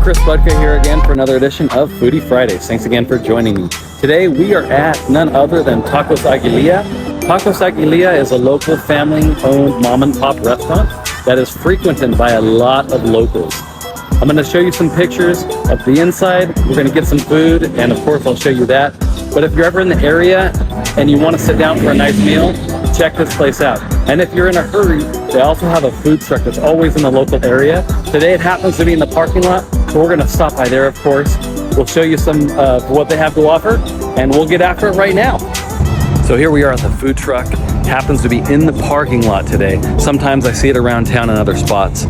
Chris Budka here again for another edition of Foodie Fridays. Thanks again for joining me. Today we are at none other than Tacos Agulilla. Tacos Agulilla is a local family-owned mom-and-pop restaurant that is frequented by a lot of locals. I'm going to show you some pictures of the inside. We're going to get some food, and of course I'll show you that. But if you're ever in the area and you want to sit down for a nice meal, check this place out. And if you're in a hurry, they also have a food truck that's always in the local area. Today it happens to be in the parking lot, so we're going to stop by there, of course. We'll show you some of what they have to offer, and we'll get after it right now. So here we are at the food truck. It happens to be in the parking lot today. Sometimes I see it around town in other spots.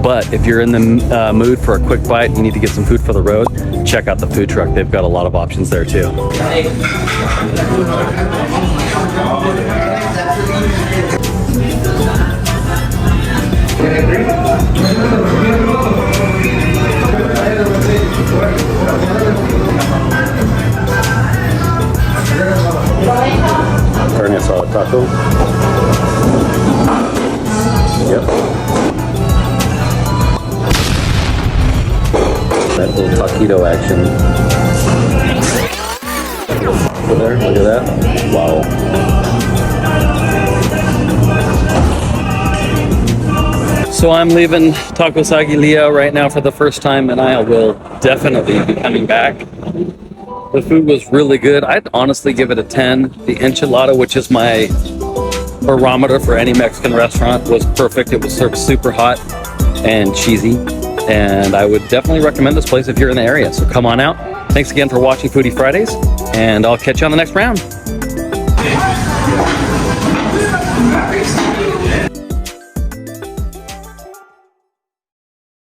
But if you're in the mood for a quick bite, you need to get some food for the road, check out the food truck. They've got a lot of options there too. Carne asada taco. Yep. That little taquito action. Over there, look at that. Wow. So I'm leaving Tacos Agulilla right now for the first time, and I will definitely be coming back. The food was really good. I'd honestly give it a 10. The enchilada, which is my barometer for any Mexican restaurant, was perfect. It was served super hot and cheesy. And I would definitely recommend this place if you're in the area. So come on out. Thanks again for watching Foodie Fridays, and I'll catch you on the next round.